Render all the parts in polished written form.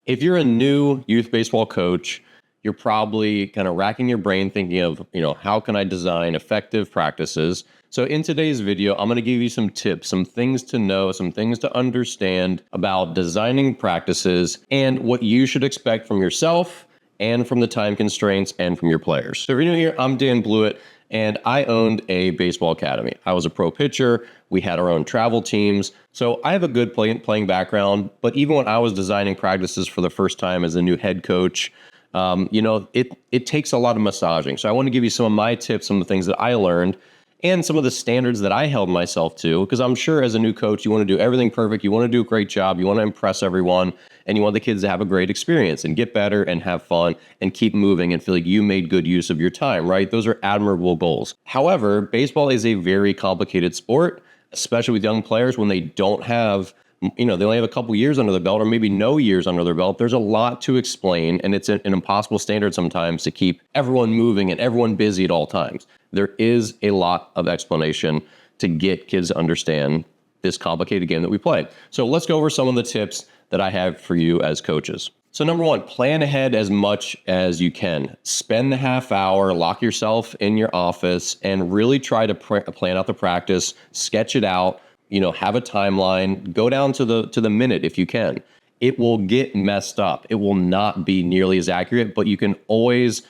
If you're a new youth baseball coach, you're probably kind of racking your brain thinking of, how can I design effective practices? So in today's video, I'm going to give you some tips, some things to know, some things to understand about designing practices and what you should expect from yourself and from the time constraints and from your players. So if you're new here, I'm Dan Blewett, and I owned a baseball academy. I was a pro pitcher. We had our own travel teams. So I have a good playing background, but even when I was designing practices for the first time as a new head coach, it takes a lot of massaging. So I want to give you some of my tips, some of the things that I learned, and some of the standards that I held myself to, because I'm sure as a new coach, you want to do everything perfect. You want to do a great job. You want to impress everyone, and you want the kids to have a great experience and get better and have fun and keep moving and feel like you made good use of your time, right? Those are admirable goals. However, baseball is a very complicated sport, especially with young players when they don't have, they only have a couple years under their belt or maybe no years under their belt. There's a lot to explain, and it's an impossible standard sometimes to keep everyone moving and everyone busy at all times. There is a lot of explanation to get kids to understand this complicated game that we play. So let's go over some of the tips that I have for you as coaches. So number one, plan ahead as much as you can. Spend the half hour, lock yourself in your office, and really try to plan out the practice, sketch it out, have a timeline, go down to the minute if you can. It will get messed up. It will not be nearly as accurate, but you can always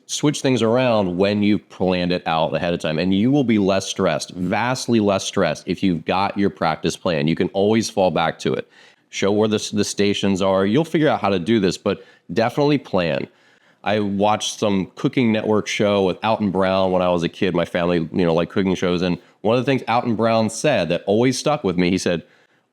switch things around when you've planned it out ahead of time, and you will be less stressed, vastly less stressed if you've got your practice plan. You can always fall back to it. Show where the stations are. You'll figure out how to do this, but definitely plan. I watched some Cooking Network show with Alton Brown when I was a kid. My family, liked cooking shows, and one of the things Alton Brown said that always stuck with me, he said,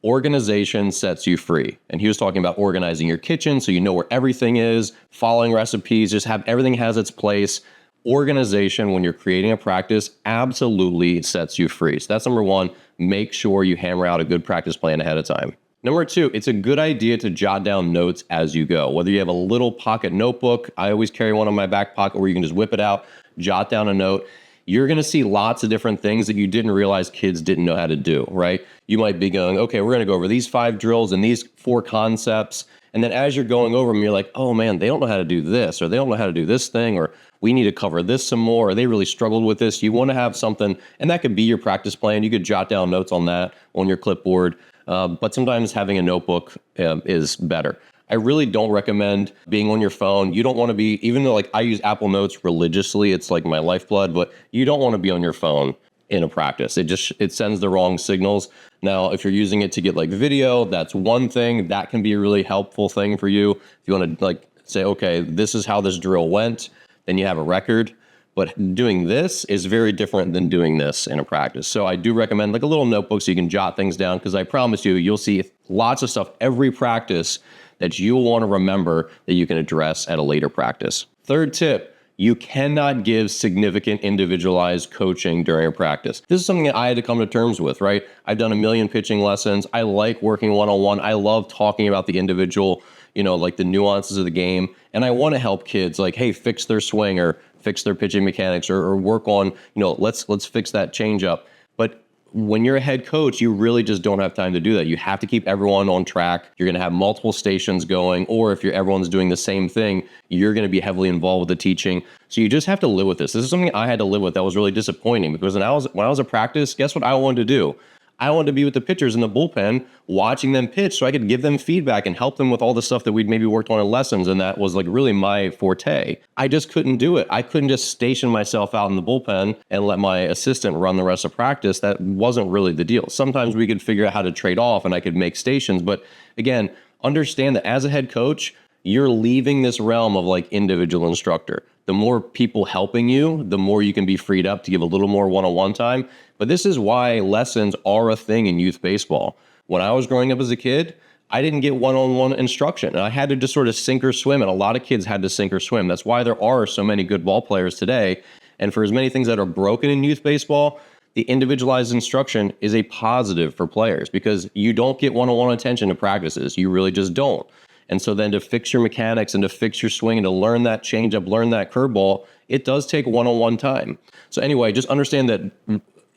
organization sets you free. And he was talking about organizing your kitchen so you know where everything is, following recipes, just have everything has its place. Organization, when you're creating a practice, absolutely sets you free. So that's number one. Make sure you hammer out a good practice plan ahead of time. Number two, it's a good idea to jot down notes as you go. Whether you have a little pocket notebook, I always carry one in my back pocket where you can just whip it out, jot down a note. You're going to see lots of different things that you didn't realize kids didn't know how to do, right? You might be going, okay, we're going to go over these 5 drills and these 4 concepts. And then as you're going over them, you're like, oh man, they don't know how to do this, or they don't know how to do this thing, or we need to cover this some more, or they really struggled with this. You want to have something, and that could be your practice plan. You could jot down notes on that on your clipboard. But sometimes having a notebook is better. I really don't recommend being on your phone. You don't want to be, even though I use Apple Notes religiously, it's like my lifeblood, but you don't want to be on your phone in a practice. It sends the wrong signals. Now, if you're using it to get video, that's one thing. That can be a really helpful thing for you. If you want to say, okay, this is how this drill went, then you have a record. But doing this is very different than doing this in a practice. So I do recommend a little notebook so you can jot things down, because I promise you, you'll see lots of stuff every practice that you'll want to remember that you can address at a later practice. Third tip, you cannot give significant individualized coaching during a practice. This is something that I had to come to terms with, right? I've done a million pitching lessons. I like working one-on-one. I love talking about the individual, the nuances of the game. And I want to help kids hey, fix their swing or fix their pitching mechanics or work on, let's fix that changeup. But when you're a head coach, you really just don't have time to do that. You have to keep everyone on track. You're going to have multiple stations going, or if everyone's doing the same thing, you're going to be heavily involved with the teaching. So you just have to live with this. This is something I had to live with that was really disappointing, because when I was at practice, guess what I wanted to do? I wanted to be with the pitchers in the bullpen, watching them pitch so I could give them feedback and help them with all the stuff that we'd maybe worked on in lessons. And that was really my forte. I just couldn't do it. I couldn't just station myself out in the bullpen and let my assistant run the rest of practice. That wasn't really the deal. Sometimes we could figure out how to trade off and I could make stations. But again, understand that as a head coach, you're leaving this realm of individual instructor. The more people helping you, the more you can be freed up to give a little more one-on-one time. But this is why lessons are a thing in youth baseball. When I was growing up as a kid, I didn't get one-on-one instruction, and I had to just sort of sink or swim, and a lot of kids had to sink or swim. That's why there are so many good ball players today. And for as many things that are broken in youth baseball, the individualized instruction is a positive for players, because you don't get one-on-one attention to practices. You really just don't. And so then to fix your mechanics and to fix your swing and to learn that changeup, learn that curveball, it does take one-on-one time. So anyway, just understand that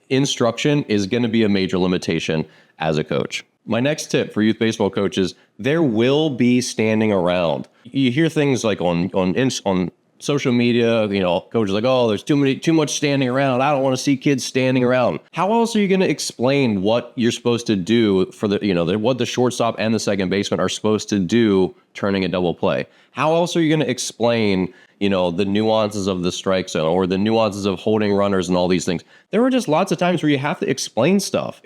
instruction is going to be a major limitation as a coach. My next tip for youth baseball coaches, there will be standing around. You hear things like on social media, coaches like, oh, there's too much standing around. I don't want to see kids standing around. How else are you going to explain what you're supposed to do for what the shortstop and the second baseman are supposed to do turning a double play? How else are you going to explain the nuances of the strike zone or the nuances of holding runners and all these things? There are just lots of times where you have to explain stuff.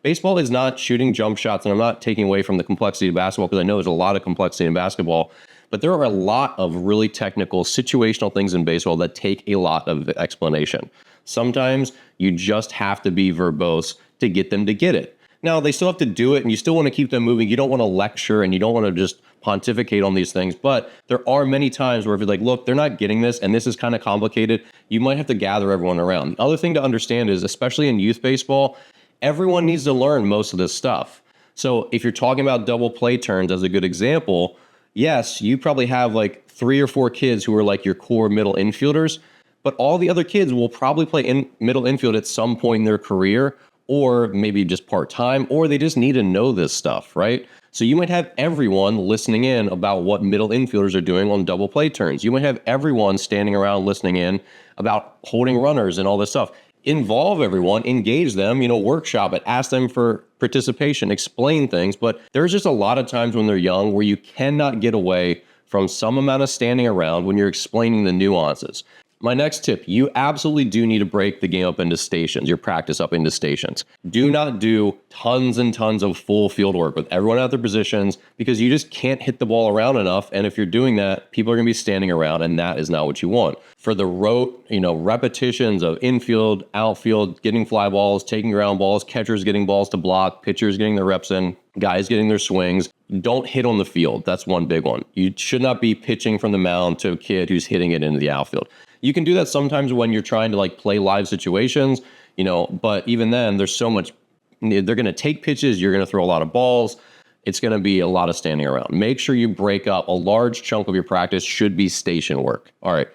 Baseball is not shooting jump shots, and I'm not taking away from the complexity of basketball because I know there's a lot of complexity in basketball, but there are a lot of really technical situational things in baseball that take a lot of explanation. Sometimes you just have to be verbose to get them to get it. Now, they still have to do it, and you still want to keep them moving. You don't want to lecture, and you don't want to just pontificate on these things. But there are many times where if you're like, look, they're not getting this, and this is kind of complicated, you might have to gather everyone around. The other thing to understand is, especially in youth baseball, everyone needs to learn most of this stuff. So if you're talking about double play turns as a good example, yes, you probably have like 3 or 4 kids who are like your core middle infielders, but all the other kids will probably play in middle infield at some point in their career, or maybe just part-time, or they just need to know this stuff, right? So you might have everyone listening in about what middle infielders are doing on double play turns. You might have everyone standing around listening in about holding runners and all this stuff. Involve everyone, engage them, workshop it, ask them for participation, explain things. But there's just a lot of times when they're young where you cannot get away from some amount of standing around when you're explaining the nuances. My next tip, you absolutely do need to break the game up into stations, your practice up into stations. Do not do tons and tons of full field work with everyone at their positions because you just can't hit the ball around enough. And if you're doing that, people are going to be standing around, and that is not what you want. For the rote, repetitions of infield, outfield, getting fly balls, taking ground balls, catchers getting balls to block, pitchers getting their reps in, guys getting their swings, don't hit on the field. That's one big one. You should not be pitching from the mound to a kid who's hitting it into the outfield. You can do that sometimes when you're trying to play live situations, but even then there's so much, they're going to take pitches. You're going to throw a lot of balls. It's going to be a lot of standing around. Make sure you break up. A large chunk of your practice should be station work. All right.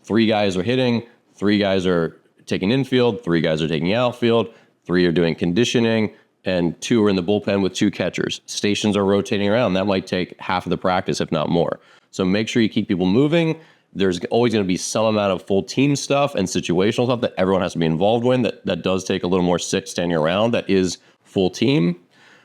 3 guys are hitting, 3 guys are taking infield, 3 guys are taking outfield, 3 are doing conditioning, and 2 are in the bullpen with 2 catchers. Stations are rotating around. That might take half of the practice, if not more. So make sure you keep people moving. There's always going to be some amount of full team stuff and situational stuff that everyone has to be involved in. That does take a little more standing around. That is full team.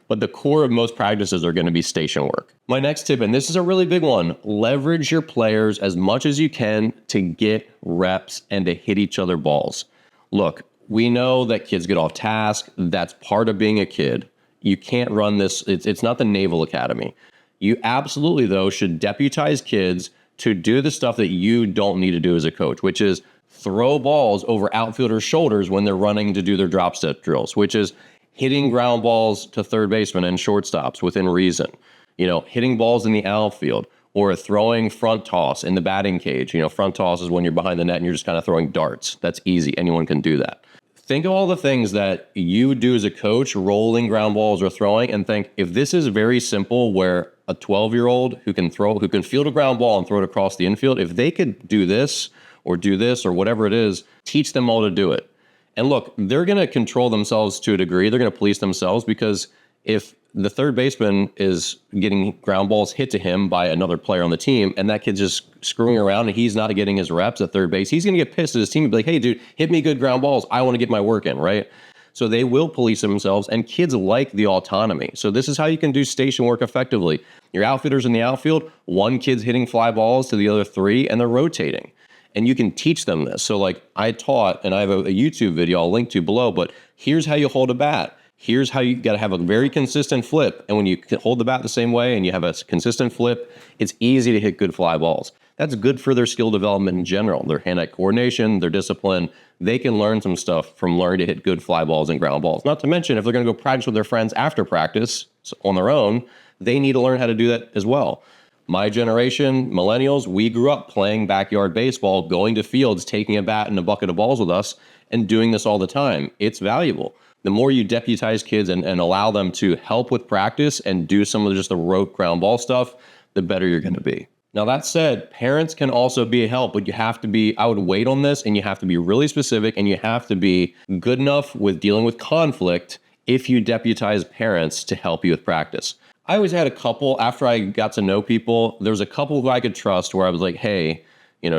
But the core of most practices are going to be station work. My next tip, and this is a really big one, leverage your players as much as you can to get reps and to hit each other balls. Look, we know that kids get off task. That's part of being a kid. You can't run this. It's not the Naval Academy. You absolutely, though, should deputize kids to do the stuff that you don't need to do as a coach, which is throw balls over outfielders' shoulders when they're running to do their drop step drills, which is hitting ground balls to third baseman and shortstops within reason, hitting balls in the outfield, or throwing front toss in the batting cage. Front toss is when you're behind the net and you're just kind of throwing darts. That's easy. Anyone can do that. Think of all the things that you do as a coach, rolling ground balls or throwing, and think, if this is very simple where a 12-year-old who can field a ground ball and throw it across the infield, if they could do this or whatever it is, teach them all to do it. And look, they're going to control themselves to a degree. They're going to police themselves, because if the third baseman is getting ground balls hit to him by another player on the team, and that kid's just screwing around and he's not getting his reps at third base, he's going to get pissed at his team and be like, hey, dude, hit me good ground balls. I want to get my work in, right? So they will police themselves, and kids like the autonomy. So this is how you can do station work effectively. Your outfielders in the outfield, 1 kid's hitting fly balls to the other 3, and they're rotating. And you can teach them this. So I taught, and I have a YouTube video I'll link to below, but here's how you hold a bat. Here's how you got to have a very consistent flip. And when you hold the bat the same way and you have a consistent flip, it's easy to hit good fly balls. That's good for their skill development in general, their hand-eye coordination, their discipline. They can learn some stuff from learning to hit good fly balls and ground balls. Not to mention, if they're going to go practice with their friends after practice on their own, they need to learn how to do that as well. My generation, millennials, we grew up playing backyard baseball, going to fields, taking a bat and a bucket of balls with us, and doing this all the time. It's valuable. The more you deputize kids and allow them to help with practice and do some of just the rote ground ball stuff, the better you're going to be. Now, that said, parents can also be a help, but you have to be, I would wait on this, and you have to be really specific, and you have to be good enough with dealing with conflict if you deputize parents to help you with practice. I always had a couple, after I got to know people, there was a couple who I could trust where I was like, hey,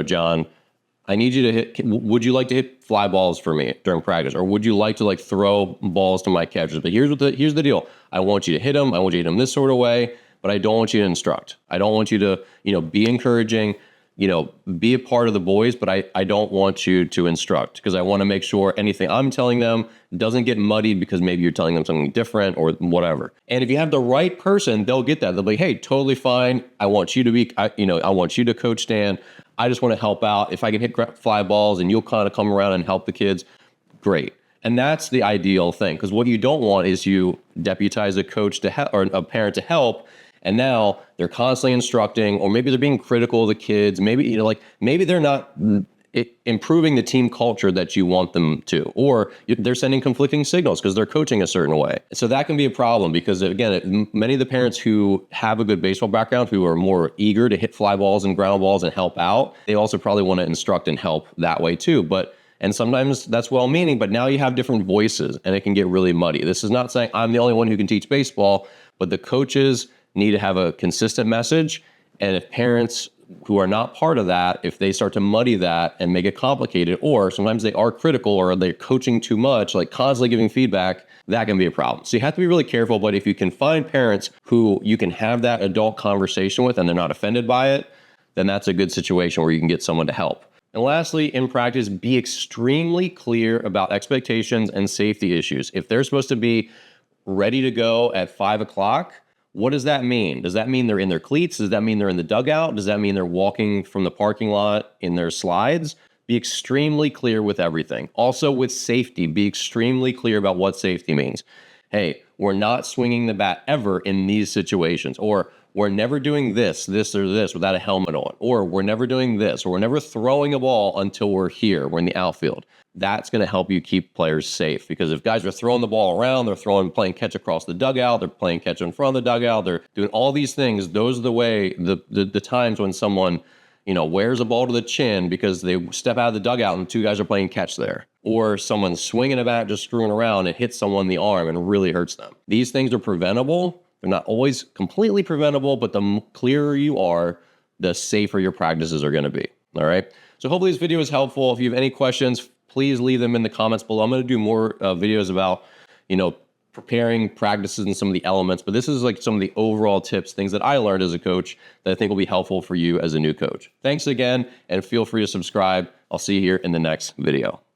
John, I need you to would you like to hit fly balls for me during practice? Or would you like to throw balls to my catchers? But here's the deal. I want you to hit them. I want you to hit them this sort of way, but I don't want you to instruct. I don't want you to, be encouraging, be a part of the boys, but I don't want you to instruct, because I want to make sure anything I'm telling them doesn't get muddied because maybe you're telling them something different or whatever. And if you have the right person, they'll get that. They'll be, hey, totally fine. I want you to be, I want you to coach Stan. I just want to help out. If I can hit fly balls and you'll kind of come around and help the kids, great. And that's the ideal thing, because what you don't want is you deputize a coach to help or a parent to help, and now they're constantly instructing, or maybe they're being critical of the kids. Maybe maybe they're not improving the team culture that you want them to, or they're sending conflicting signals because they're coaching a certain way. So that can be a problem, because again, many of the parents who have a good baseball background, who are more eager to hit fly balls and ground balls and help out, they also probably want to instruct and help that way too. And sometimes that's well-meaning, but now you have different voices and it can get really muddy. This is not saying I'm the only one who can teach baseball, but the coaches need to have a consistent message. And if parents who are not part of that, if they start to muddy that and make it complicated, or sometimes they are critical or they're coaching too much, constantly giving feedback, that can be a problem. So you have to be really careful, but if you can find parents who you can have that adult conversation with and they're not offended by it, then that's a good situation where you can get someone to help. And lastly, in practice, be extremely clear about expectations and safety issues. If they're supposed to be ready to go at 5 o'clock, what does that mean? Does that mean they're in their cleats? Does that mean they're in the dugout? Does that mean they're walking from the parking lot in their slides? Be extremely clear with everything. Also with safety, be extremely clear about what safety means. Hey, we're not swinging the bat ever in these situations, or we're never doing this or this without a helmet on, or we're never doing this, or we're never throwing a ball until we're here, we're in the outfield. That's going to help you keep players safe, because if guys are throwing the ball around, they're playing catch across the dugout, they're playing catch in front of the dugout, they're doing all these things. Those are the times when someone, wears a ball to the chin because they step out of the dugout and two guys are playing catch there. Or someone's swinging a bat, just screwing around, and hits someone in the arm and really hurts them. These things are preventable. They're not always completely preventable, but the clearer you are, the safer your practices are going to be. All right. So hopefully this video is helpful. If you have any questions, please leave them in the comments below. I'm going to do more videos about, preparing practices and some of the elements, but this is some of the overall tips, things that I learned as a coach that I think will be helpful for you as a new coach. Thanks again, and feel free to subscribe. I'll see you here in the next video.